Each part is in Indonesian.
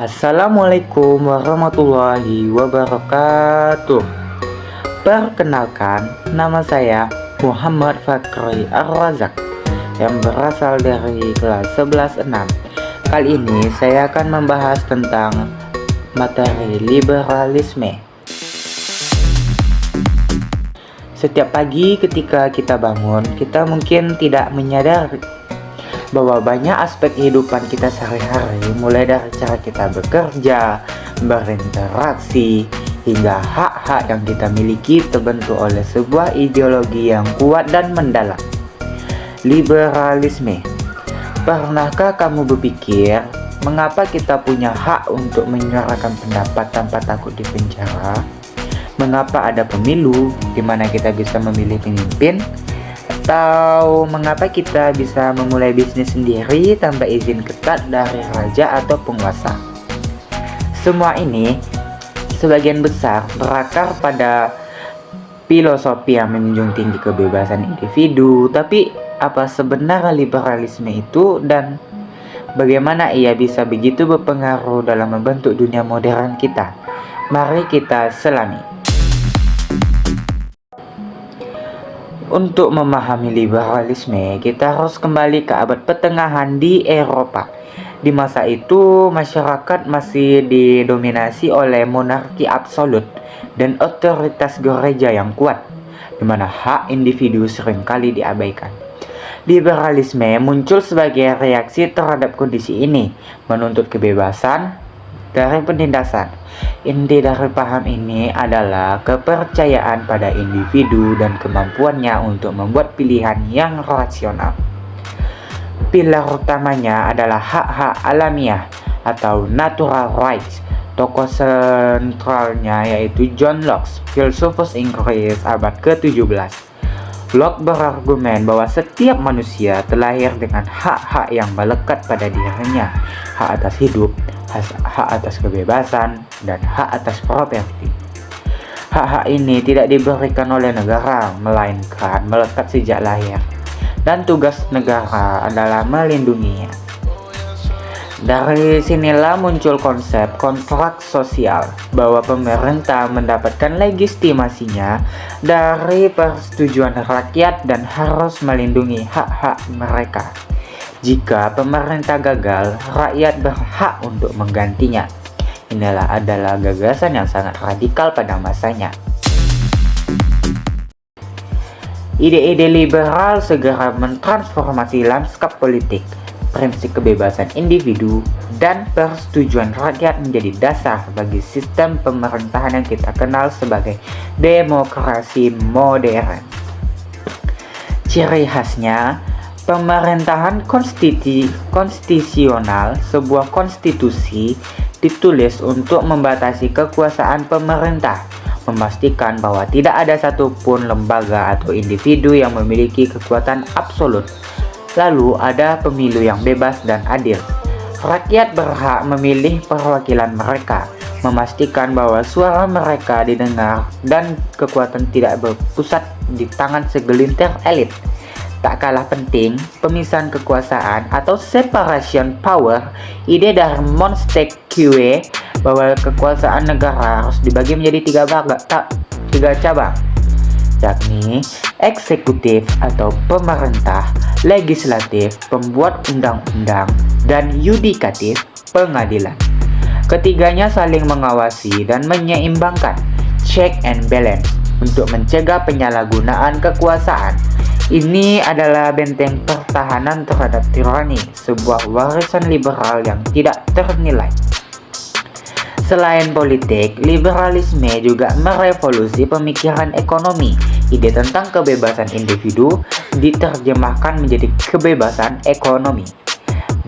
Assalamualaikum warahmatullahi wabarakatuh. Perkenalkan, nama saya Muhammad Fakri Ar-Razak yang berasal dari kelas 11-6. Kali ini saya akan membahas tentang materi liberalisme. Setiap pagi ketika kita bangun, kita mungkin tidak menyadari bahwa banyak aspek kehidupan kita sehari-hari, mulai dari cara kita bekerja, berinteraksi, hingga hak-hak yang kita miliki terbentuk oleh sebuah ideologi yang kuat dan mendalam. Liberalisme. Pernahkah kamu berpikir mengapa kita punya hak untuk menyuarakan pendapat tanpa takut dipenjara? Mengapa ada pemilu di mana kita bisa memilih pemimpin? Atau mengapa kita bisa memulai bisnis sendiri tanpa izin ketat dari raja atau penguasa? Semua ini sebagian besar berakar pada filosofi yang menjunjung tinggi kebebasan individu. Tapi apa sebenarnya liberalisme itu dan bagaimana ia bisa begitu berpengaruh dalam membentuk dunia modern kita? Mari kita selami. Untuk memahami liberalisme, kita harus kembali ke abad pertengahan di Eropa. Di masa itu, masyarakat masih didominasi oleh monarki absolut dan otoritas gereja yang kuat, di mana hak individu seringkali diabaikan. Liberalisme muncul sebagai reaksi terhadap kondisi ini, menuntut kebebasan dari penindasan. Inti dari paham ini adalah kepercayaan pada individu dan kemampuannya untuk membuat pilihan yang rasional. Pilar utamanya adalah hak-hak alamiah atau natural rights. Tokoh sentralnya yaitu John Locke, filsufus Inggris abad ke-17. Locke berargumen bahwa setiap manusia terlahir dengan hak-hak yang melekat pada dirinya, hak atas hidup, hak atas kebebasan, dan hak atas properti. Hak-hak ini tidak diberikan oleh negara, melainkan melekat sejak lahir, dan tugas negara adalah melindunginya. Dari sinilah muncul konsep kontrak sosial, bahwa pemerintah mendapatkan legitimasinya dari persetujuan rakyat dan harus melindungi hak-hak mereka. Jika pemerintah gagal, rakyat berhak untuk menggantinya. Inilah adalah gagasan yang sangat radikal pada masanya. Ide-ide liberal segera mentransformasi lanskap politik. Prinsip kebebasan individu dan persetujuan rakyat menjadi dasar bagi sistem pemerintahan yang kita kenal sebagai demokrasi modern. Ciri khasnya, pemerintahan konstitusional. Sebuah konstitusi ditulis untuk membatasi kekuasaan pemerintah, memastikan bahwa tidak ada satupun lembaga atau individu yang memiliki kekuatan absolut. Lalu ada pemilu yang bebas dan adil. Rakyat berhak memilih perwakilan mereka, memastikan bahwa suara mereka didengar dan kekuatan tidak berpusat di tangan segelintir elit. Tak kalah penting, pemisahan kekuasaan atau separation power. Ide dari Montesquieu bahwa kekuasaan negara harus dibagi menjadi tiga cabang, yakni eksekutif atau pemerintah, legislatif, pembuat undang-undang, dan yudikatif, pengadilan. Ketiganya saling mengawasi dan menyeimbangkan, check and balance, untuk mencegah penyalahgunaan kekuasaan. Ini adalah benteng pertahanan terhadap tirani, sebuah warisan liberal yang tidak ternilai. Selain politik, liberalisme juga merevolusi pemikiran ekonomi. Ide tentang kebebasan individu diterjemahkan menjadi kebebasan ekonomi.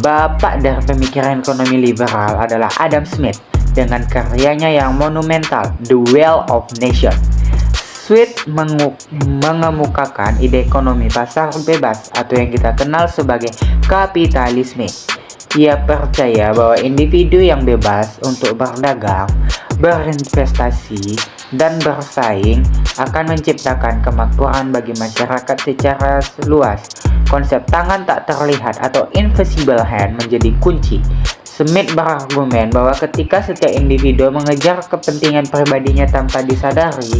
Bapak dari pemikiran ekonomi liberal adalah Adam Smith dengan karyanya yang monumental, The Wealth of Nations. Smith mengemukakan ide ekonomi pasar bebas atau yang kita kenal sebagai kapitalisme. Ia percaya bahwa individu yang bebas untuk berdagang, berinvestasi, dan bersaing akan menciptakan kemakmuran bagi masyarakat secara luas. Konsep tangan tak terlihat atau invisible hand menjadi kunci. Smith berargumen bahwa ketika setiap individu mengejar kepentingan pribadinya tanpa disadari,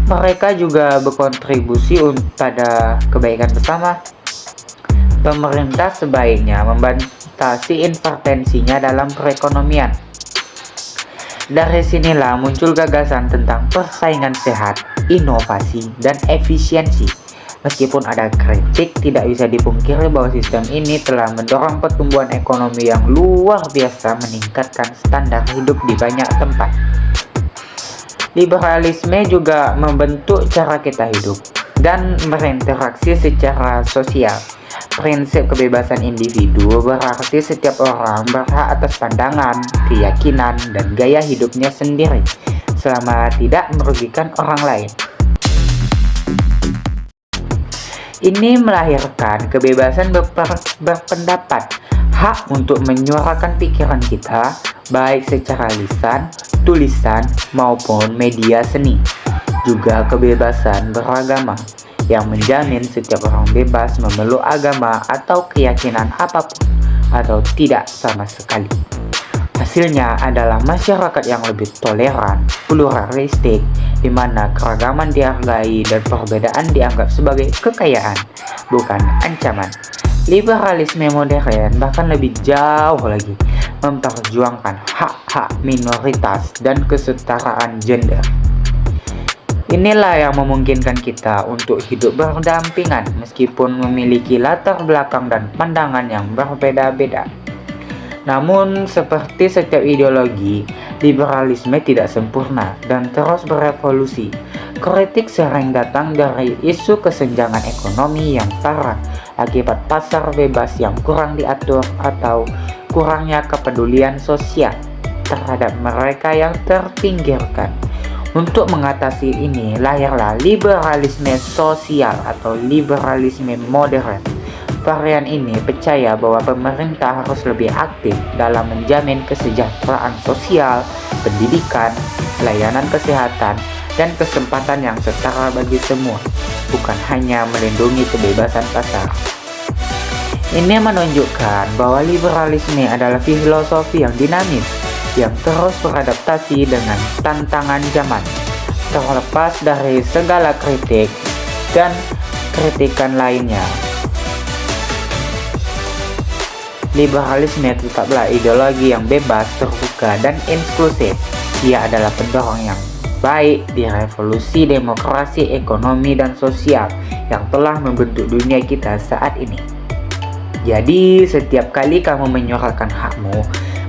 mereka juga berkontribusi pada kebaikan bersama. Pemerintah sebaiknya membatasi intervensinya dalam perekonomian. Dari sinilah muncul gagasan tentang persaingan sehat, inovasi, dan efisiensi. Meskipun ada kritik, tidak bisa dipungkiri bahwa sistem ini telah mendorong pertumbuhan ekonomi yang luar biasa, meningkatkan standar hidup di banyak tempat. Liberalisme juga membentuk cara kita hidup dan berinteraksi secara sosial. Prinsip kebebasan individu berarti setiap orang berhak atas pandangan, keyakinan, dan gaya hidupnya sendiri, selama tidak merugikan orang lain. Ini melahirkan kebebasan berpendapat, hak untuk menyuarakan pikiran kita, baik secara lisan, tulisan, maupun media seni. Juga kebebasan beragama, yang menjamin setiap orang bebas memeluk agama atau keyakinan apapun, atau tidak sama sekali. Hasilnya adalah masyarakat yang lebih toleran, pluralistik, di mana keragaman dihargai dan perbedaan dianggap sebagai kekayaan, bukan ancaman. Liberalisme modern bahkan lebih jauh lagi, memperjuangkan hak-hak minoritas dan kesetaraan gender. Inilah yang memungkinkan kita untuk hidup berdampingan meskipun memiliki latar belakang dan pandangan yang berbeda-beda. Namun, seperti setiap ideologi, liberalisme tidak sempurna dan terus berevolusi. Kritik sering datang dari isu kesenjangan ekonomi yang parah akibat pasar bebas yang kurang diatur atau kurangnya kepedulian sosial terhadap mereka yang terpinggirkan. Untuk mengatasi ini, lahirlah liberalisme sosial atau liberalisme modern. Varian ini percaya bahwa pemerintah harus lebih aktif dalam menjamin kesejahteraan sosial, pendidikan, layanan kesehatan, dan kesempatan yang setara bagi semua, bukan hanya melindungi kebebasan pasar. Ini menunjukkan bahwa liberalisme adalah filosofi yang dinamis, yang terus beradaptasi dengan tantangan zaman, terlepas dari segala kritik dan kritikan lainnya. Liberalisme tetaplah ideologi yang bebas, terbuka, dan inklusif. Ia adalah pendorong yang baik di revolusi demokrasi, ekonomi, dan sosial yang telah membentuk dunia kita saat ini. Jadi, setiap kali kamu menyuarakan hakmu,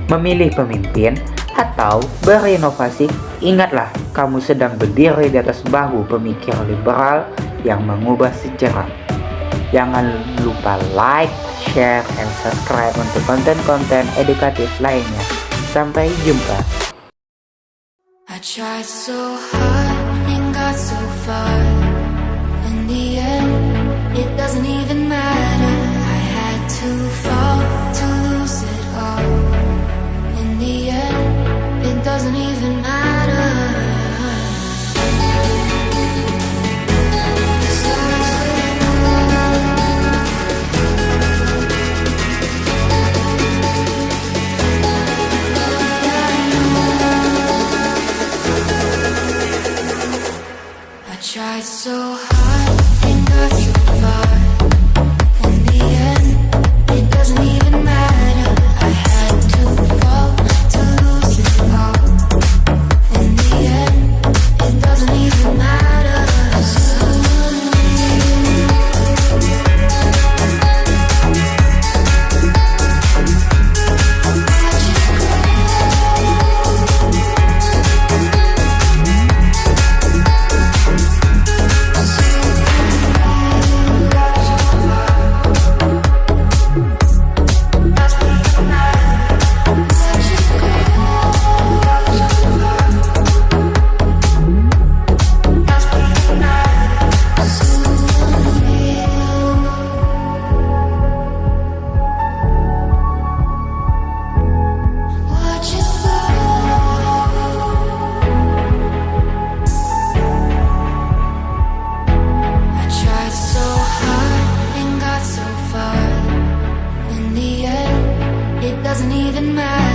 memilih pemimpin, atau berinovasi, ingatlah kamu sedang berdiri di atas bahu pemikir liberal yang mengubah sejarah. Jangan lupa like, share, dan subscribe untuk konten-konten edukatif lainnya. Sampai jumpa. I tried so hard and got so far. In the end, it doesn't even matter. I had to fall to lose it all. In the end, it doesn't even matter. Tried so hard and got so far. In the end, it doesn't even matter. I had to fall to lose it all. In the end, it doesn't even matter. Doesn't even matter.